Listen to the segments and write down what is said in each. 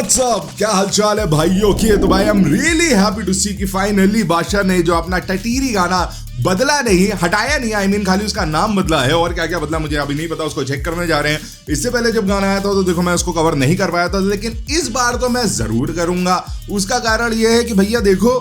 WhatsApp, क्या हालचाल है भाइयों की। तो भाई I am really happy to see कि फाइनली बादशाह ने जो अपना टटीरी गाना बदला नहीं, हटाया नहीं, आई मीन खाली उसका नाम बदला है और क्या क्या बदला मुझे अभी नहीं पता, उसको चेक करने जा रहे हैं। इससे पहले जब गाना आया था तो देखो मैं उसको कवर नहीं कर पाया था, लेकिन इस बार तो मैं जरूर करूंगा। उसका कारण यह है कि भैया देखो,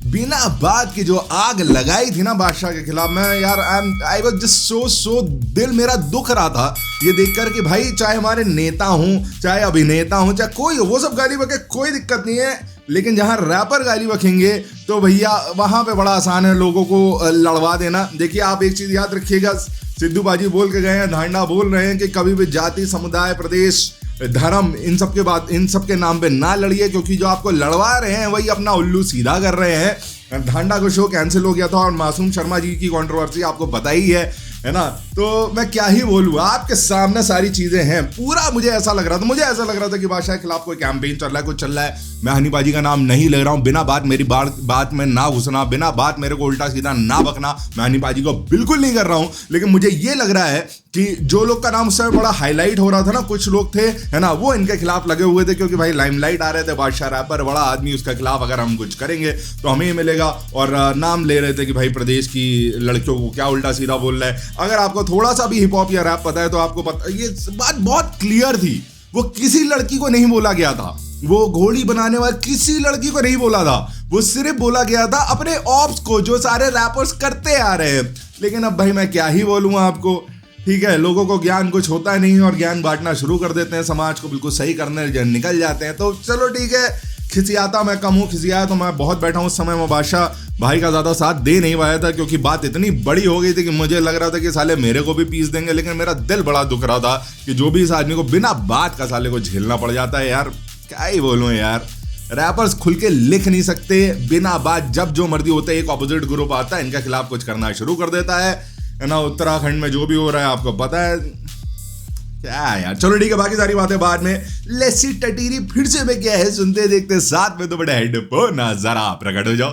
बिना बात की जो आग लगाई थी ना बादशाह के खिलाफ, मैं यार आई वाज जस्ट सो दिल मेरा दुख रहा था ये देखकर कि भाई चाहे हमारे नेता हूं, चाहे अभिनेता हूं, चाहे कोई हो, वो सब गाली बके कोई दिक्कत नहीं है, लेकिन जहां रैपर गाली बकेंगे तो भैया वहां पे बड़ा आसान है लोगों को लड़वा देना। देखिए आप एक चीज याद रखिएगा, सिद्धू बाजी बोल के गए हैं, धांडा बोल रहे हैं कि कभी भी जाति, समुदाय, प्रदेश, धर्म, इन सब के नाम पे ना लड़िए, क्योंकि जो आपको लड़वा रहे हैं वही अपना उल्लू सीधा कर रहे हैं। धांडा का शो कैंसिल हो गया था और मासूम शर्मा जी की कंट्रोवर्सी आपको पता ही है ना। तो मैं क्या ही बोलूँ, आपके सामने सारी चीजें हैं। पूरा मुझे ऐसा लग रहा था कि बादशाह के खिलाफ कोई कैंपेन चल रहा है, कुछ चल रहा है। मैं हनी बाजी का नाम नहीं ले रहा हूँ, बिना बात मेरी बात में ना घुसना, बिना बात मेरे को उल्टा सीधा ना बकना, मैं हनी बाजी को बिल्कुल नहीं कर रहा हूँ। लेकिन मुझे ये लग रहा है कि जो लोग का नाम उससे बड़ा हाईलाइट हो रहा था ना, कुछ लोग थे है ना, वो इनके खिलाफ लगे हुए थे, क्योंकि भाई लाइमलाइट आ रहे थे, बादशाह रैपर बड़ा आदमी, उसके खिलाफ अगर हम कुछ करेंगे तो हमें ही मिलेगा। और नाम ले रहे थे कि भाई प्रदेश की लड़कियों को क्या उल्टा सीधा बोल रहा है। अगर आपको थोड़ा सा भी हिप हॉप या रैप पता है तो आपको पता, ये बात बहुत क्लियर थी, वो किसी लड़की को नहीं बोला गया था, वो घोड़ी बनाने वाली किसी लड़की को नहीं बोला था, वो सिर्फ बोला गया था अपने ऑप्स को, जो सारे रैपर्स करते आ रहे हैं। लेकिन अब भाई मैं क्या ही बोलूँ आपको, ठीक है, लोगों को ज्ञान कुछ होता नहीं और ज्ञान बांटना शुरू कर देते हैं, समाज को बिल्कुल सही करने निकल जाते हैं। तो चलो ठीक है, खिसियाता मैं कम हूँ, खिसियाया तो मैं बहुत बैठा हूँ। उस समय मैं बादशाह भाई का ज्यादा साथ दे नहीं पाया था, क्योंकि बात इतनी बड़ी हो गई थी कि मुझे लग रहा था कि साले मेरे को भी पीस देंगे, लेकिन मेरा दिल बड़ा दुख रहा था कि जो भी इस आदमी को बिना बात का साले को झेलना पड़ जाता है। यार क्या ही बोलूं यार, रैपर्स खुल के लिख नहीं सकते बिना बात, जब जो मर्जी होता है एक ऑपोजिट ग्रुप आता है, इनके खिलाफ कुछ करना शुरू कर देता है ना। उत्तराखंड में जो भी हो रहा है आपको पता है क्या यार। चलो ठीक है, बाकी सारी बातें बाद में। लेसी टटीरी फिर से में क्या है सुनते देखते साथ में तो बड़े हेडफोन ना जरा प्रकट हो जाओ।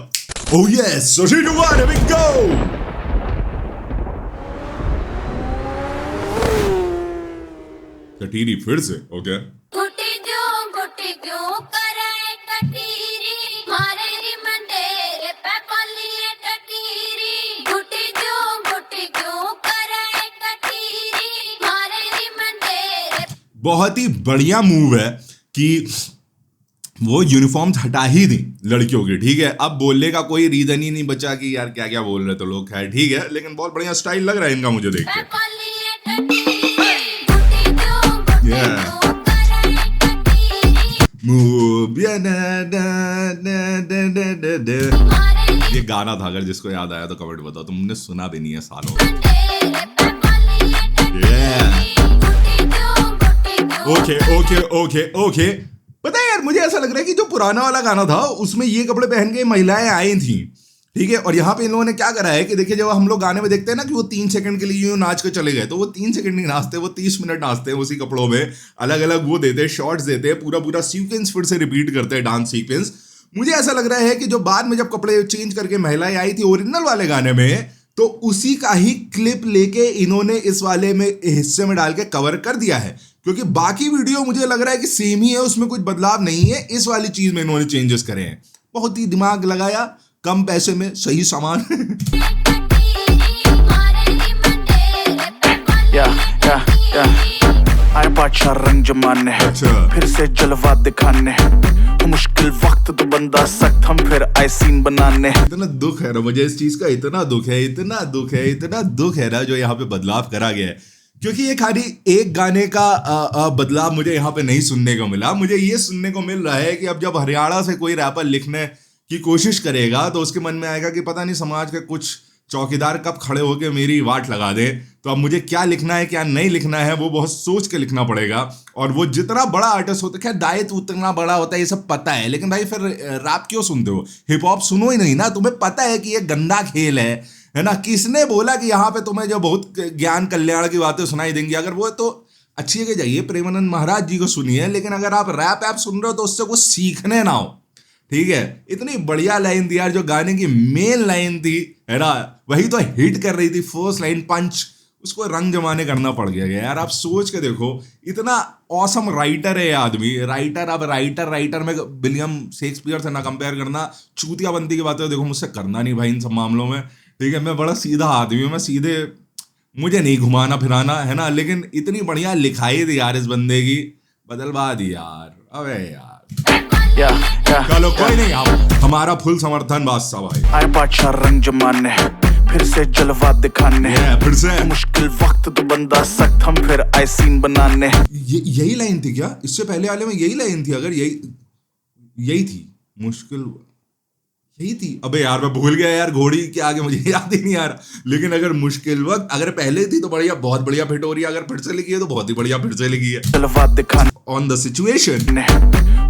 Oh yes, so 3 2 1 here we go। Tatiri फिर से ओके। बहुत ही बढ़िया मूव है कि वो यूनिफॉर्म्स हटा ही दी लड़कियों की, ठीक है। अब बोलने का कोई रीजन ही नहीं बचा कि यार क्या क्या बोल रहे तो लोग, खैर ठीक है, लेकिन बहुत बढ़िया स्टाइल लग रहा है इनका मुझे देख के। ये गाना था, अगर जिसको याद आया तो कमेंट बताओ, तुमने सुना भी नहीं है सालों। ओके। पता है यार, मुझे ऐसा लग रहा है कि जो पुराना वाला गाना था उसमें ये कपड़े पहन के महिलाएं आई थी, ठीक है, और यहाँ पे इन लोगों ने क्या करा है कि देखिए, जब हम लोग गाने में देखते हैं ना कि वो 3 सेकंड के लिए यूं नाच के चले गए, तो वो 3 सेकंड नहीं नाचते, वो 30 मिनट नाचते हैं उसी कपड़ों में, अलग अलग वो देते हैं, शॉर्ट्स देते हैं, पूरा सीक्वेंस फिर से रिपीट करते हैं, डांस सीक्वेंस। मुझे ऐसा लग रहा है कि जो बाद में जब कपड़े चेंज करके महिलाएं आई थी ओरिजिनल वाले गाने में, तो उसी का ही क्लिप लेके इन्होंने इस वाले में हिस्से में डाल के कवर कर दिया है, क्योंकि बाकी वीडियो मुझे लग रहा है कि सेम ही है, उसमें कुछ बदलाव नहीं है। इस वाली चीज में इन्होंने चेंजेस करे हैं, बहुत ही दिमाग लगाया, कम पैसे में सही सामान। आए बादशाह रंग जमाने हैं, फिर से जलवा दिखाने हैं, मुश्किल वक्त तो बंदा सख्त, हम फिर आए सीन बनाने। इतना दुख है ना मुझे इस चीज का, इतना दुख है ना जो यहाँ पे बदलाव करा गया है, क्योंकि ये खाली एक गाने का बदलाव मुझे यहाँ पे नहीं सुनने को मिला। मुझे ये सुनने को मिल रहा है कि अब जब हरियाणा से कोई रैपर लिखने की कोशिश करेगा तो उसके मन में आएगा कि पता नहीं समाज के कुछ चौकीदार कब खड़े होकर मेरी वाट लगा दे, तो अब मुझे क्या लिखना है क्या नहीं लिखना है वो बहुत सोच के लिखना पड़ेगा। और वो जितना बड़ा आर्टिस्ट होता है, खैर दायित्व उतना बड़ा होता है, ये सब पता है, लेकिन भाई फिर रैप क्यों सुनते हो, हिप हॉप सुनो ही नहीं ना, तुम्हें पता है कि ये गंदा खेल है ना। किसने बोला कि यहाँ पे तुम्हें जो बहुत ज्ञान कल्याण की बातें सुनाई देंगी, अगर वो तो अच्छी जगह जाइए, प्रेमानंद महाराज जी को सुनिए, लेकिन अगर आप रैप ऐप सुन रहे हो तो उससे कुछ सीखने ना हो, ठीक है। इतनी बढ़िया लाइन थी यार, जो गाने की मेन लाइन थी है ना, वही तो हिट कर रही थी, फर्स्ट लाइन पंच उसको रंग जमाने करना पड़ गया यार। आप सोच के देखो, इतना ऑसम राइटर है ये आदमी, राइटर। अब राइटर में विलियम शेक्सपियर से ना कंपेयर करना, चूतिया बनती की बात है, देखो मुझसे करना नहीं भाई इन सब मामलों में, ठीक है। मैं बड़ा सीधा आदमी हूँ, मैं सीधे, मुझे नहीं घुमाना फिराना है ना, लेकिन इतनी बढ़िया लिखाई थी यार इस बंदे की, बदलवा दी यार। अबे यार चलो कोई नहीं, आप हमारा फुल समर्थन बादशाह भाई। आए बादशाह रंग जमाने, फिर से जलवा दिखाने, फिर से मुश्किल वक्त तो बंदा सख्त, हम फिर आए सीन बनाने। यही लाइन थी क्या? इससे पहले वाले में यही लाइन थी? अगर यही थी, मुश्किल यही थी। अबे यार मैं भूल गया यार, घोड़ी के आगे मुझे याद ही नहीं आ रहा। लेकिन अगर मुश्किल वक्त अगर पहले थी तो बढ़िया, बहुत बढ़िया फिट हो रही है। अगर फिर से लिखी है तो बहुत ही बढ़िया फिर से लिखी है। जलवा दिखाने ऑन द सिचुएशन,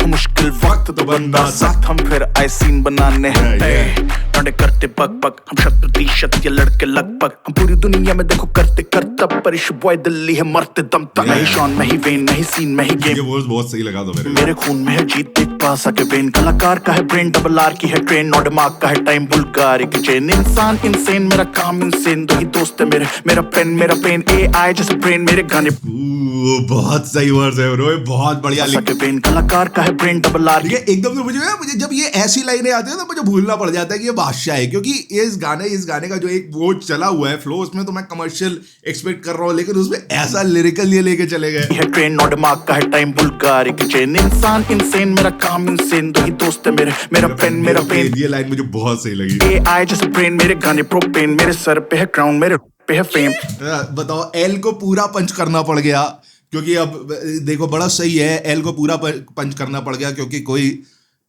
मुश्किल वक्त तो बंदा सख्त, हम फिर आए सीन बनाने। टोंडे करते पग पग, हम 100% ये लड़के लगभग, हम पूरी दुनिया में देखो करते करतब, परिश बॉय दिल्ली है मरते दम तक। नहीं शॉन में ही वेन, नहीं सीन में ही गेम, ये वर्ड्स बहुत सही लगा दो मेरे खून में है जीत, देख पास आके वेन। कलाकार का है ब्रेन, डबल आर की है ट्रेन, नौ दिमाग का है टाइम, बुल्गारी की चेन। इंसान इनसेन, मेरा काम इनसेन, दो ही दोस्त है मेरे, मेरा पेन मेरा पेन, AI जैसे ब्रेन, मेरे गाने बहुत सही वर्ड्स है ब्रो, बहुत बढ़िया लिखे। वेन कलाकार का है ब्रेन, डबल आर। एकदम से मुझे जब ये ऐसी लाइनें आती है तो मुझे भूलना पड़ जाता है कि ये बादशाह है, क्योंकि इस गाने का जो एक वो चला हुआ है फ्लो, उसमें तो मैं कमर्शियल एक्सपेक्ट कर रहा हूँ, लेकिन उसमें ऐसा लिरिकल ये लेके चले गए। है ट्रेन, नौ दिमाग का है टाइम, बुल्गारी की चेन। इंसान इनसेन, मेरा काम इनसेन, दो ही दोस्त है मेरे, मेरा पेन मेरा पेन। ये लाइन मुझे बहुत सही लगी। AI जैसे ब्रेन, मेरे गाने प्रोपेन, मेरे सर पे है क्राउन, मेरे पे है फेम। बताओ, एल को पूरा पंच करना पड़ गया, क्योंकि अब देखो बड़ा सही है, एल को पूरा पंच करना पड़ गया क्योंकि कोई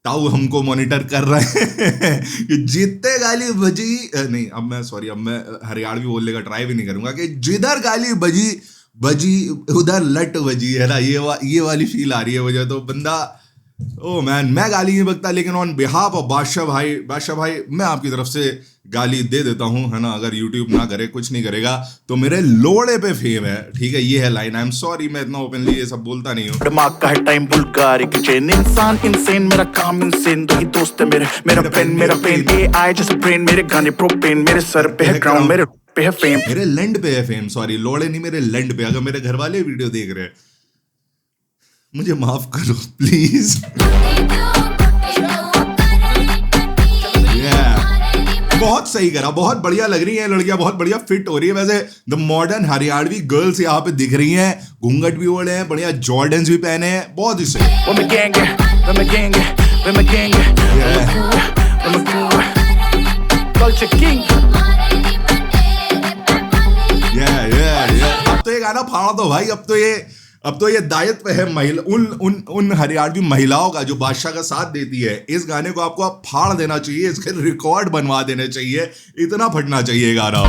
ताऊ हमको मॉनिटर कर रहे हैं कि जितने गाली बजी नहीं, अब मैं हरियाणवी बोलने का ट्राई भी नहीं करूंगा, कि जिधर गाली बजी उधर लट बजी, है ना। ये वाली फील आ रही है मुझे। तो बंदा, ओ मैन, मैं गाली नहीं बकता, लेकिन ऑन बिहाफ ऑफ बादशाह भाई मैं आपकी तरफ से गाली दे देता हूँ, है ना। अगर यूट्यूब ना करे, कुछ नहीं करेगा, तो मेरे लोड़े पे फेम है, ठीक है। ये है लाइन। आई एम सॉरी, मैं इतना ओपनली ये सब बोलता नहीं हूँ। दिमाग का है टाइम, बुल्गारी की चेन। इंसान इनसेन, मेरा काम इनसेन, दो ही दोस्त है मेरे, मेरा पेन मेरा पेन। AI जैसे ब्रेन, मेरे गाने प्रोपेन, मेरे सर पे है क्राउन, मेरे पे है फेम। मेरे लैंड पे है फेम, सॉरी लोड़े नहीं, मेरे लैंड पे। अगर मेरे घर वाले वीडियो देख रहे हैं, मुझे माफ करो प्लीज। बहुत सही करा, बहुत बढ़िया लग रही है लड़कियां, बहुत बढ़िया फिट हो रही है। वैसे द मॉडर्न हरियाणवी गर्ल्स यहाँ पे दिख रही हैं, घूंघट भी ओढ़े हैं, बढ़िया जॉर्डन्स भी पहने हैं, बहुत ही सही। अब तो ये गाना फाड़ा दो भाई, अब तो ये दायित्व पे है महिला, उन हरियाणवी महिलाओं का जो बादशाह का साथ देती है। इस गाने को आपको आप फाड़ देना चाहिए, इसके रिकॉर्ड बनवा देने चाहिए, इतना फटना चाहिए गाना।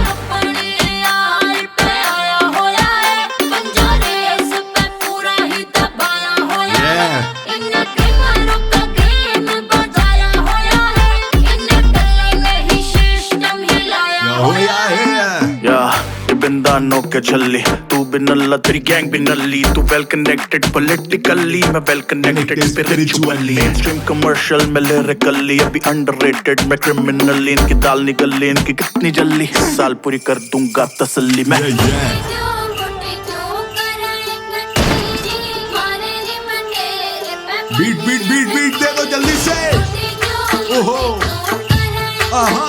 बिंदानों के छल्ली, तू भी नल्ला, तेरी गैंग भी नल्ली। तू वेल कनेक्टेड पॉलिटिकली, मैं well connected spiritually. Mainstream commercial में लिरिकली, अभी अंडररेटेड मैं क्रिमिनली। इनकी दाल निकली, इनकी कितनी जल्दी, साल पूरी कर दूंगा तसल्ली मैं। बीट दे दो जल्दी से। ओहो, आहा,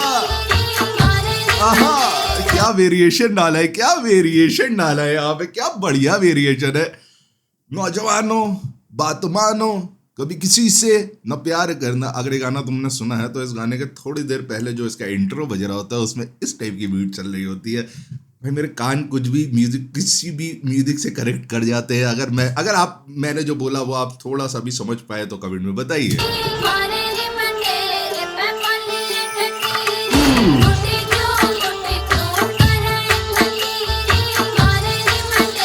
क्या वेरिएशन डाला है यहाँ पे, क्या बढ़िया वेरिएशन है। नौजवानों बात मानो, कभी किसी से न प्यार करना। अगर ये गाना तुमने सुना है तो इस गाने के थोड़ी देर पहले जो इसका इंट्रो बज रहा होता है, उसमें इस टाइप की बीट चल रही होती है। भाई मेरे कान कुछ भी म्यूजिक, किसी भी म्यूजिक से करेक्ट कर जाते हैं। अगर आप मैंने जो बोला वो आप थोड़ा सा भी समझ पाए तो कमेंट में बताइए।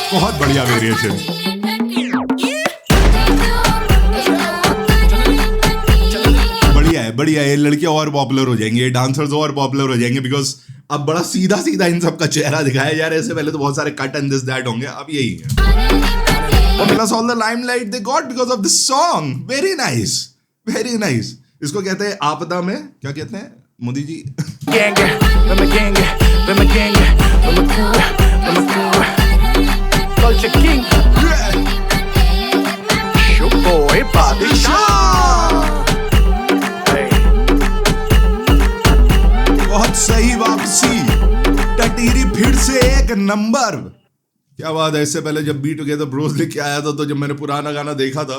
बहुत बढ़िया वेरिएशन। बढ़िया है। लड़कियां और पॉपुलर हो जाएंगी, डांसर्स और पॉपुलर हो जाएंगे, बिकॉज अब बड़ा सीधा इन सबका चेहरा दिखाया जा रहा है। इससे पहले तो बहुत सारे कट एंड दिस दैट होंगे, अब यही है। Plus all the limelight they got because of this song. Very nice. इसको कहते हैं आपदा में क्या कहते हैं Modi ji? with my gang, with my crew, with my crew. Culture king, show boy, Badshah. Hey. बहुत सही वापसी, टटीरी फिर से एक नंबर। क्या बात है। इससे पहले जब बी टुगेदर ब्रोस लेके आया था, तो जब मैंने पुराना गाना देखा था,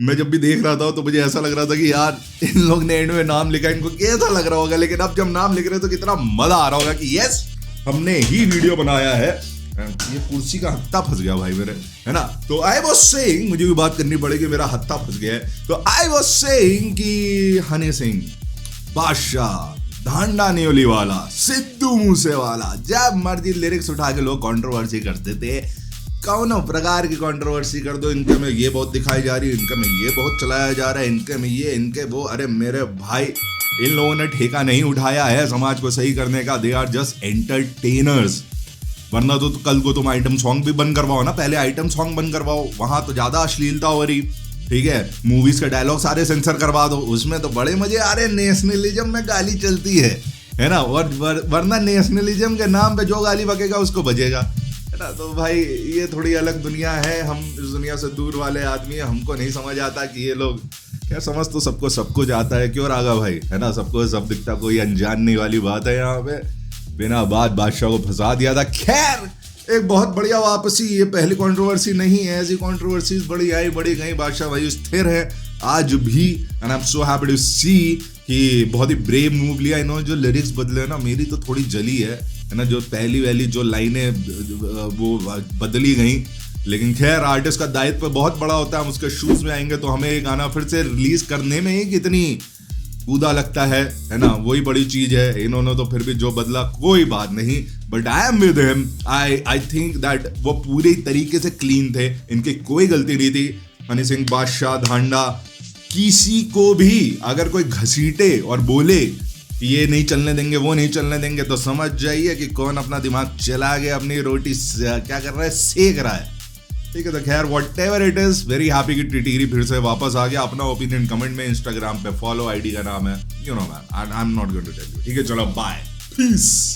मैं जब भी देख रहा था तो मुझे ऐसा लग रहा था कि यार इन लोग ने एंड में नाम लिखा, इनको कैसा लग रहा होगा। लेकिन अब जब नाम लिख रहे हैं तो कितना मजा आ रहा होगा कि यस, हमने ही वीडियो बनाया है। ये कुर्सी का हत्ता फंस गया भाई मेरे, है ना। तो आई वॉज सेइंग, मुझे भी बात करनी पड़ेगी, मेरा हत्ता फंस गया है। तो आई वॉज सेइंग कि हनी सिंह, बादशाह, धांडा न्योली वाला, सिद्धू मूसेवाला, जब मर्जी लिरिक्स उठा के लोग कंट्रोवर्सी करते थे। कौनो प्रकार की कंट्रोवर्सी कर दो, इनके में ये बहुत दिखाई जा रही है, इनके में ये बहुत चलाया जा रहा है, इनके में ये, इनके वो। अरे मेरे भाई, इन लोगों ने ठेका नहीं उठाया है समाज को सही करने का। They are just entertainers. वरना तो कल को तुम आइटम सॉन्ग भी बंद करवाओ ना, पहले आइटम सॉन्ग बंद करवाओ, वहां तो ज्यादा अश्लीलता हो रही, ठीक है। मूवीज के डायलॉग सारे सेंसर करवा दो, उसमें तो बड़े मजे आ रहे। नेशनलिज्म में गाली चलती है ना। और वरना नेशनलिज्म के नाम पे जो गाली बकेगा उसको बजेगा, है ना। तो भाई ये थोड़ी अलग दुनिया है, हम इस दुनिया से दूर वाले आदमी है, हमको नहीं समझ आता कि ये लोग क्या। समझ तो सबको सब कुछ आता है, क्यों रागा भाई, है ना। सबको सब दिखता, कोई अनजान नहीं वाली बात है। यहाँ पे बिना बात बादशाह को फंसा दिया था। खैर, एक बहुत बढ़िया वापसी। ये पहली कंट्रोवर्सी नहीं है, ऐसी कंट्रोवर्सीज बड़ी आई बड़ी गई। बादशाह भाई स्थिर है आज भी, and I am so happy to see कि बहुत ही ब्रेव मूव लिया इन्होंने। जो लिरिक्स बदले ना, मेरी तो थोड़ी जली है ना। जो पहली वाली जो लाइनें वो बदली गई, लेकिन खैर आर्टिस्ट का दायित्व बहुत बड़ा होता है। हम उसके शूज में आएंगे तो हमें ये गाना फिर से रिलीज करने में ही कितनी कूदा लगता है ना। वही बड़ी चीज है। इन्होंने तो फिर भी जो बदला कोई बात नहीं, but I am with him. I think that वो पूरे तरीके से क्लीन थे, इनकी कोई गलती नहीं थी। हनी सिंह, बादशाह, धांडा, किसी को भी अगर कोई घसीटे और बोले ये नहीं चलने देंगे, वो नहीं चलने देंगे, तो समझ जाइए कि कौन अपना दिमाग चला गया, अपनी रोटी क्या कर रहा है, सेक रहा है, ठीक है। तो खैर whatever it is, very happy कि टिटीरी फिर से वापस आ गया। अपना ओपिनियन कमेंट में, इंस्टाग्राम पे फॉलो, आईडी का नाम है, you know man, I am not going to tell you, ठीक है। चलो बाय, पीस।